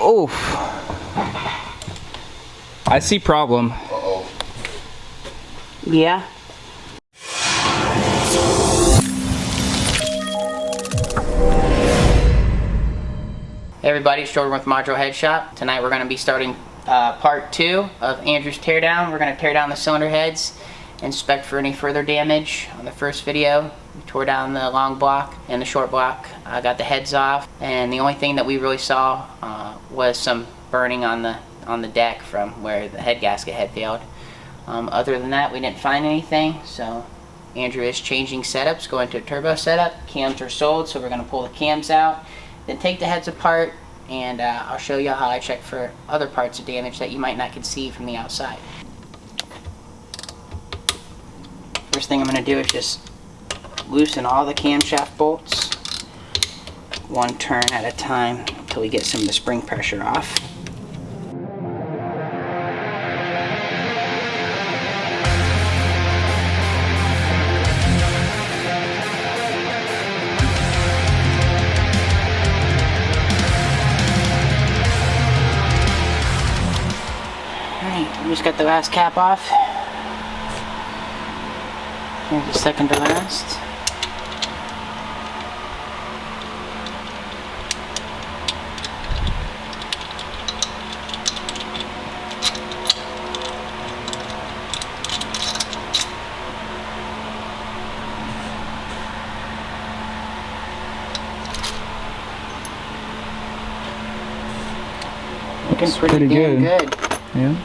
Oh, I see problem. Uh-oh. Yeah. Hey everybody, it's Jordan with Modular Head Shop. Tonight we're going to be starting part 2 of Andrew's teardown. We're going to tear down the cylinder heads, inspect for any further damage. On the first video, we tore down the long block and the short block. I got the heads off, and the only thing that we really saw was some burning on the deck from where the head gasket had failed. Other than that, we didn't find anything. So Andrew is changing setups, going to a turbo setup. Cams are sold, so we're going to pull the cams out, then take the heads apart, and I'll show you how I check for other parts of damage that you might not can see from the outside. First thing I'm going to do is just loosen all the camshaft bolts, one turn at a time until we get some of the spring pressure off. Alright, we just got the last cap off. Here's the second to last. Looking pretty damn good. Yeah.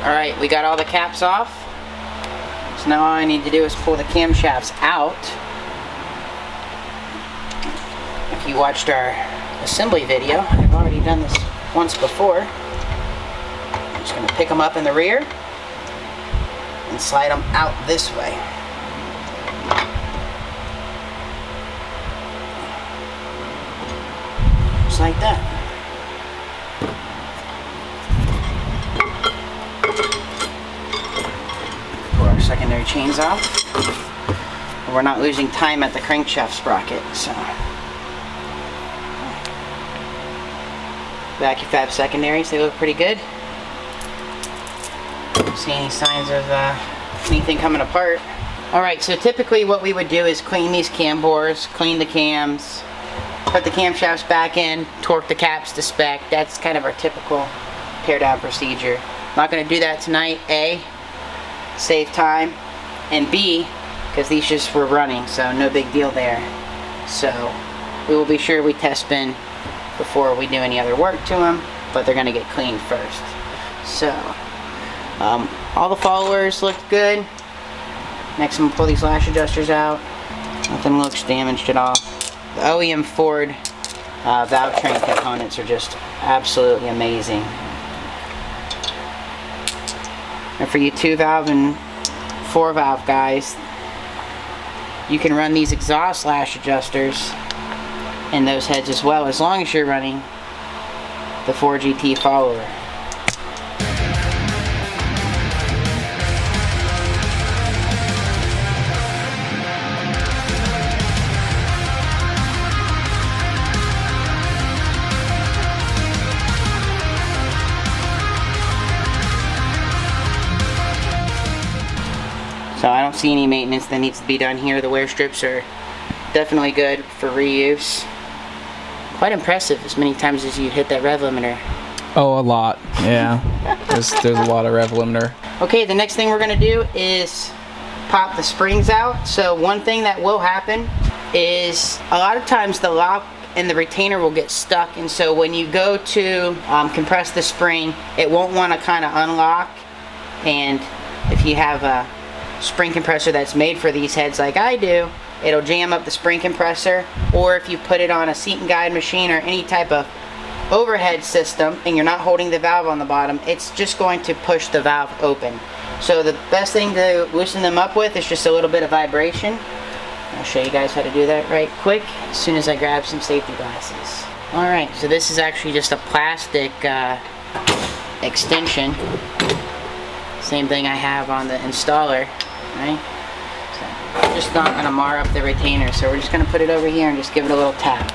Alright, we got all the caps off. So now all I need to do is pull the camshafts out. If you watched our assembly video, I've already done this once before. I'm just going to pick them up in the rear and slide them out this way. Just like that. Pull our secondary chains off. We're not losing time at the crankshaft sprocket, so. Vacuum fab secondaries, they look pretty good. Don't see any signs of anything coming apart. Alright, so typically what we would do is clean these cam bores, clean the cams, put the camshafts back in, torque the caps to spec. That's kind of our typical teardown procedure. Not going to do that tonight. A, save time, and B, because these just were running, so no big deal there. So we will be sure we test spin before we do any other work to them, but they're going to get cleaned first. So all the followers looked good. Next I'm going to pull these lash adjusters out. Nothing looks damaged at all. The OEM Ford valve train components are just absolutely amazing. And for you 2-valve and 4-valve guys, you can run these exhaust lash adjusters in those heads as well, as long as you're running the 4GT follower. So I don't see any maintenance that needs to be done here. The wear strips are definitely good for reuse. Quite impressive as many times as you hit that rev limiter. Oh, a lot. Yeah. there's a lot of rev limiter. Okay, the next thing we're going to do is pop the springs out. So one thing that will happen is a lot of times the lock and the retainer will get stuck, and so when you go to compress the spring, it won't want to kind of unlock. And if you have a spring compressor that's made for these heads like I do, it'll jam up the spring compressor. Or if you put it on a seat and guide machine or any type of overhead system and you're not holding the valve on the bottom, it's just going to push the valve open. So the best thing to loosen them up with is just a little bit of vibration. I'll show you guys how to do that right quick as soon as I grab some safety glasses. Alright, so this is actually just a plastic extension. Same thing I have on the installer, right? So I'm just not going to mar up the retainer, so we're just going to put it over here and just give it a little tap.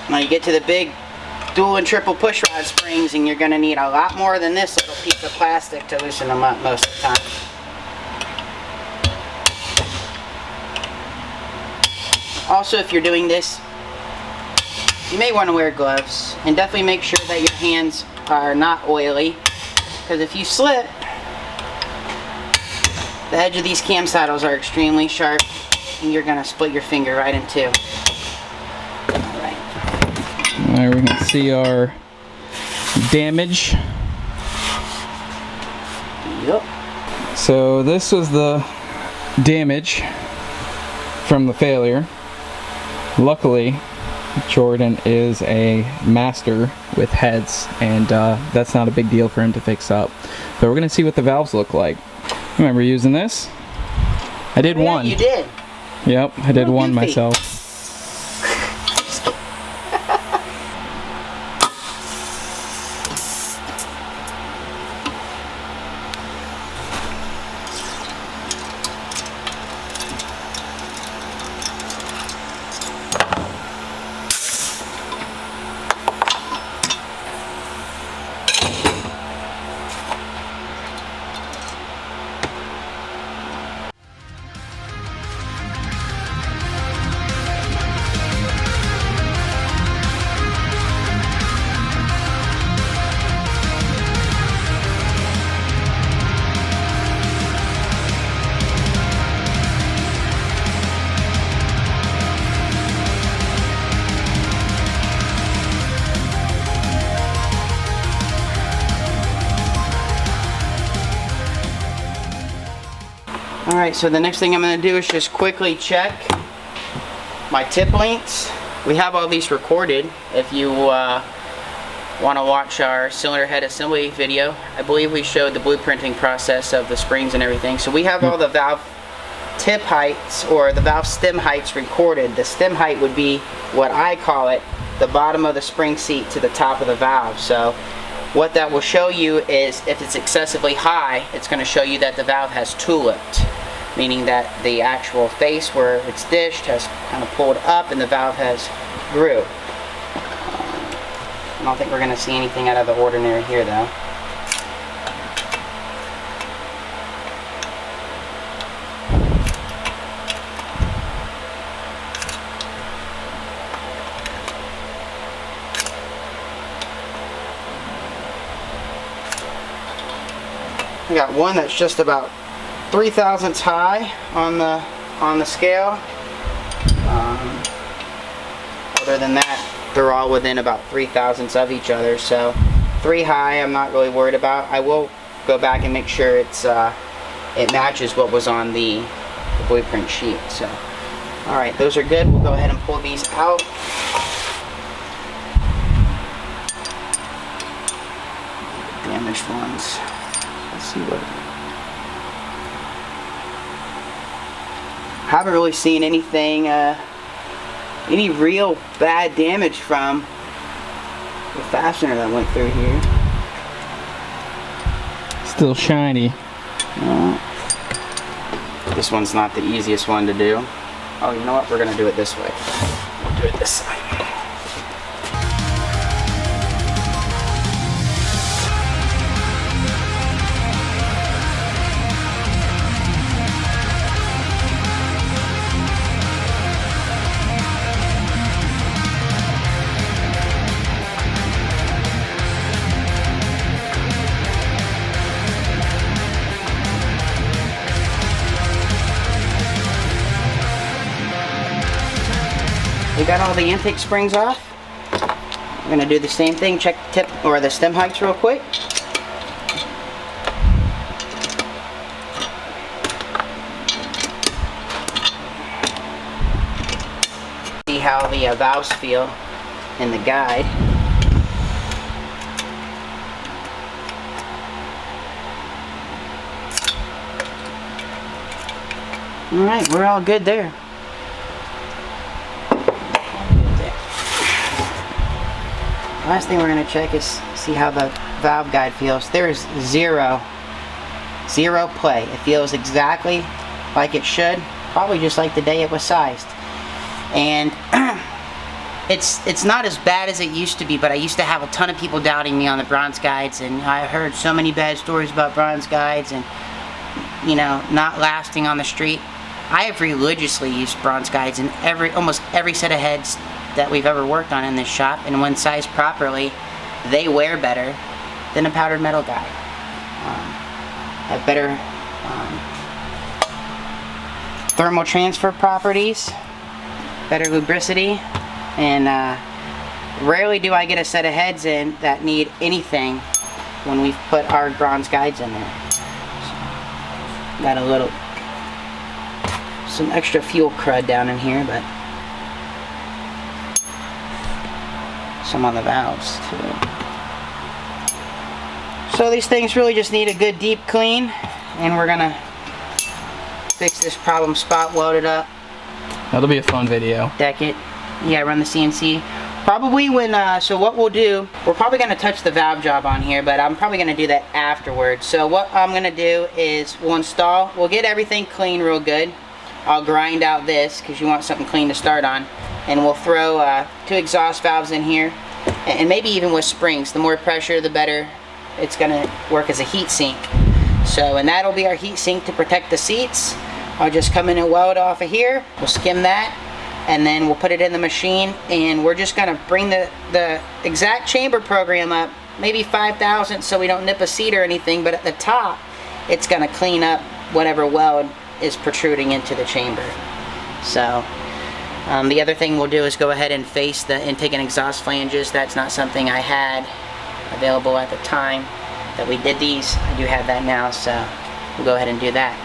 Now you get to the big dual and triple push rod springs, and you're going to need a lot more than this little piece of plastic to loosen them up most of the time. Also, if you're doing this, you may want to wear gloves, and definitely make sure that your hands are not oily, because if you slip, the edge of these cam saddles are extremely sharp, and you're going to split your finger right in two. Alright, we can see our damage. Yep. So this was the damage from the failure. Luckily, Jordan is a master with heads, and that's not a big deal for him to fix up. But we're going to see what the valves look like. Remember using this? I did one. You did. Yep, I did one goofy. myself. Alright, so the next thing I'm going to do is just quickly check my tip lengths. We have all these recorded if you want to watch our cylinder head assembly video. I believe we showed the blueprinting process of the springs and everything. So we have all the valve tip heights, or the valve stem heights, recorded. The stem height would be what I call it, the bottom of the spring seat to the top of the valve. So what that will show you is if it's excessively high, it's going to show you that the valve has tuliped, meaning that the actual face where it's dished has kind of pulled up and the valve has grew. I don't think we're going to see anything out of the ordinary here though. I got one that's just about 3 thousandths high on the scale. Other than that, they're all within about 3 thousandths of each other. So 3 high, I'm not really worried about. I will go back and make sure it matches what was on the blueprint sheet. So, all right, those are good. We'll go ahead and pull these out. Damaged ones. Let's see what. Haven't really seen anything, any real bad damage from the fastener that went through here. Still shiny. This one's not the easiest one to do. Oh, you know what? We're gonna do it this way. We'll do it this side. We got all the intake springs off. We're gonna do the same thing. Check the tip or the stem heights real quick. See how the valves feel in the guide. Alright, we're all good there. Last thing we're going to check is see how the valve guide feels. There's zero play. It feels exactly like it should, probably just like the day it was sized. And it's not as bad as it used to be, but I used to have a ton of people doubting me on the bronze guides, and I heard so many bad stories about bronze guides and, you know, not lasting on the street. I have religiously used bronze guides in almost every set of heads that we've ever worked on in this shop, and when sized properly, they wear better than a powdered metal guide. Have better thermal transfer properties, better lubricity, and rarely do I get a set of heads in that need anything when we've put our bronze guides in there. So, got some extra fuel crud down in here, but some on the valves too. So these things really just need a good deep clean, and we're gonna fix this problem spot, weld it up. That'll be a fun video. Deck it. Yeah, run the CNC. Probably when, so what we'll do, we're probably gonna touch the valve job on here, but I'm probably gonna do that afterwards. So what I'm gonna do is we'll get everything clean real good. I'll grind out this, because you want something clean to start on. And we'll throw 2 exhaust valves in here, and maybe even with springs. The more pressure, the better it's gonna work as a heat sink. So, and that'll be our heat sink to protect the seats. I'll just come in and weld off of here. We'll skim that, and then we'll put it in the machine, and we're just gonna bring the exact chamber program up, maybe 5,000, so we don't nip a seat or anything, but at the top, it's gonna clean up whatever weld is protruding into the chamber. So, the other thing we'll do is go ahead and face the intake and exhaust flanges. That's not something I had available at the time that we did these. I do have that now, so we'll go ahead and do that.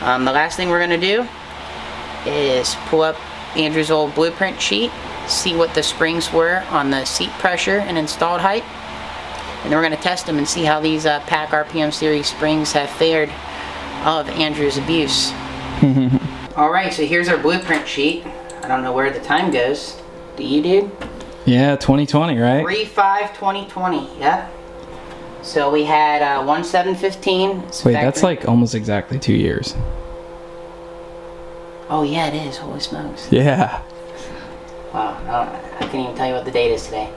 The last thing we're going to do is pull up Andrew's old blueprint sheet, see what the springs were on the seat pressure and installed height, and then we're going to test them and see how these Pack RPM series springs have fared of Andrew's abuse. Alright, so here's our blueprint sheet. I don't know where the time goes. Do you, dude? Yeah, 2020, right? 3/5/2020, yep. So we had 1/7/15. Wait, that's like almost exactly 2 years. Oh yeah, it is. Holy smokes. Yeah. Wow, I can't even tell you what the date is today.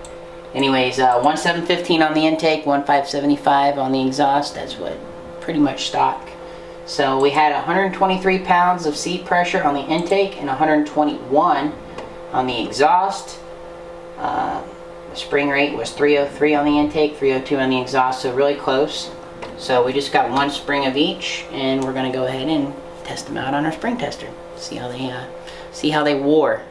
Anyways, 1/7/15 on the intake, 1/5/75 on the exhaust. That's what pretty much stock. So we had 123 pounds of seat pressure on the intake and 121 on the exhaust. The spring rate was 303 on the intake, 302 on the exhaust, so really close. So we just got 1 spring of each, and we're going to go ahead and test them out on our spring tester. See how they wore.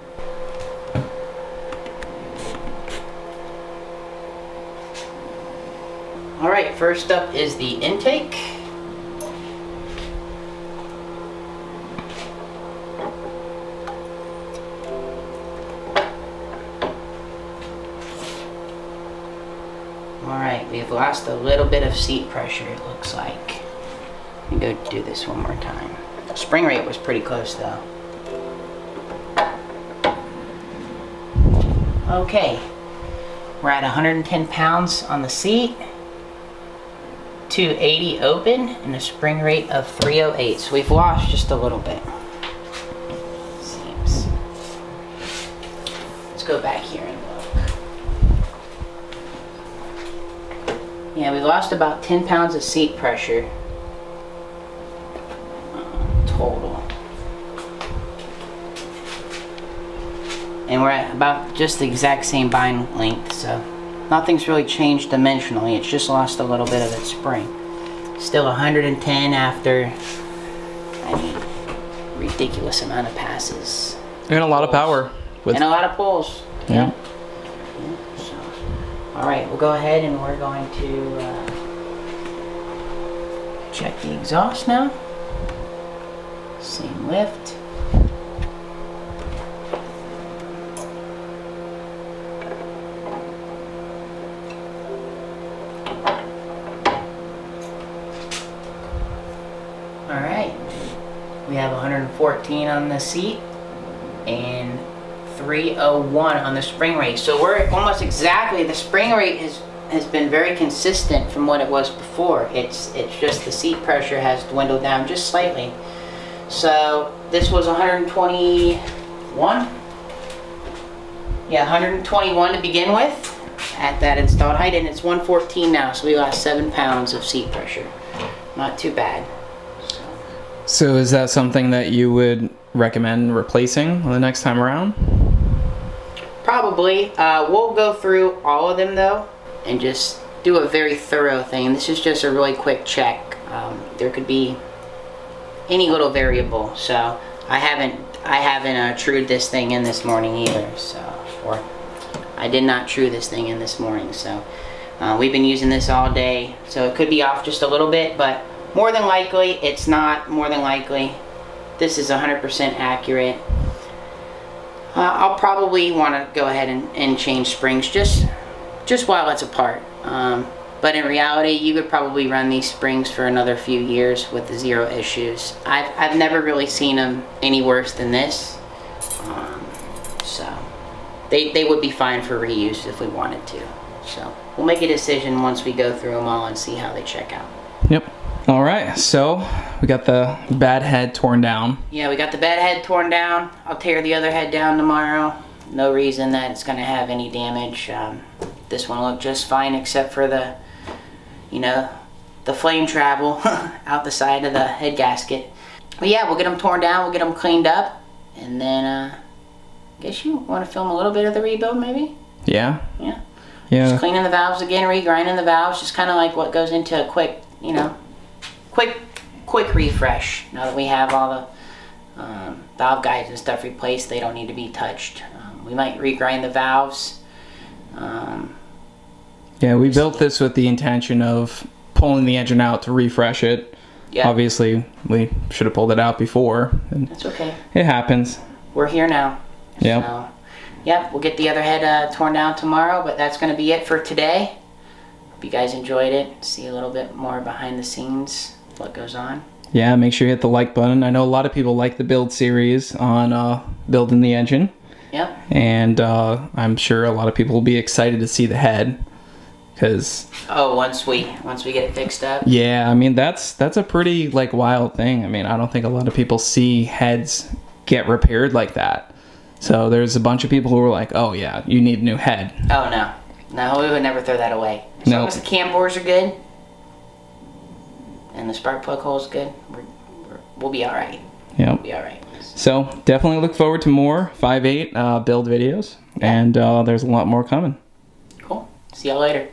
All right, first up is the intake. Alright, we've lost a little bit of seat pressure, it looks like. Let me go do this one more time. Spring rate was pretty close though. Okay, we're at 110 pounds on the seat, 280 open, and a spring rate of 308. So we've lost just a little bit. Seems. Let's go back here and look. Yeah, we lost about 10 pounds of seat pressure total. And we're at about just the exact same bind length, so nothing's really changed dimensionally. It's just lost a little bit of its spring. Still 110 after, I mean, ridiculous amount of passes. And a lot of power. And a lot of pulls. Yeah. Alright, we'll go ahead and we're going to check the exhaust now. Same lift. Alright, We have 114 on the seat and 301 on the spring rate. So we're almost exactly, the spring rate has been very consistent from what it was before. It's just the seat pressure has dwindled down just slightly. So this was 121. Yeah, 121 to begin with at that installed height, and it's 114 now, so we lost 7 pounds of seat pressure. Not too bad. So is that something that you would recommend replacing the next time around? Probably. We'll go through all of them though and just do a very thorough thing. This is just a really quick check. There could be any little variable. So I haven't trued this thing in this morning either. Or I did not true this thing in this morning. So we've been using this all day. So it could be off just a little bit, but more than likely it's not. More than likely this is 100% accurate. I'll probably want to go ahead and change springs just while it's apart. But in reality, you could probably run these springs for another few years with zero issues. I've never really seen them any worse than this. So they would be fine for reuse if we wanted to. So we'll make a decision once we go through them all and see how they check out. Yep. All right, so we got the bad head torn down. Yeah, we got the bad head torn down. I'll tear the other head down tomorrow. No reason that it's going to have any damage. This one looked just fine except for the flame travel out the side of the head gasket. But yeah, we'll get them torn down. We'll get them cleaned up. And then I guess you want to film a little bit of the rebuild maybe? Yeah. Yeah. Yeah. Just cleaning the valves again, regrinding the valves. Just kind of like what goes into a quick refresh. Now that we have all the valve guides and stuff replaced, they don't need to be touched. We might regrind the valves. Yeah, we built this with the intention of pulling the engine out to refresh it. Yeah. Obviously, we should have pulled it out before. And that's okay. It happens. We're here now. Yeah. So, yeah, we'll get the other head torn down tomorrow, but that's going to be it for today. Hope you guys enjoyed it. See a little bit more behind the scenes, what goes on. Yeah, make sure you hit the like button. I know a lot of people like the build series on building the engine. Yep. And I'm sure a lot of people will be excited to see the head. Cause once we get it fixed up. Yeah, I mean that's a pretty wild thing. I mean, I don't think a lot of people see heads get repaired like that. So there's a bunch of people who were like, "Oh yeah, you need a new head." Oh no, we would never throw that away. As long as the cam bores are good and the spark plug hole's good, we'll be all right. Yeah, we'll be all right. So definitely look forward to more 5.8 build videos, and there's a lot more coming. Cool. See y'all later.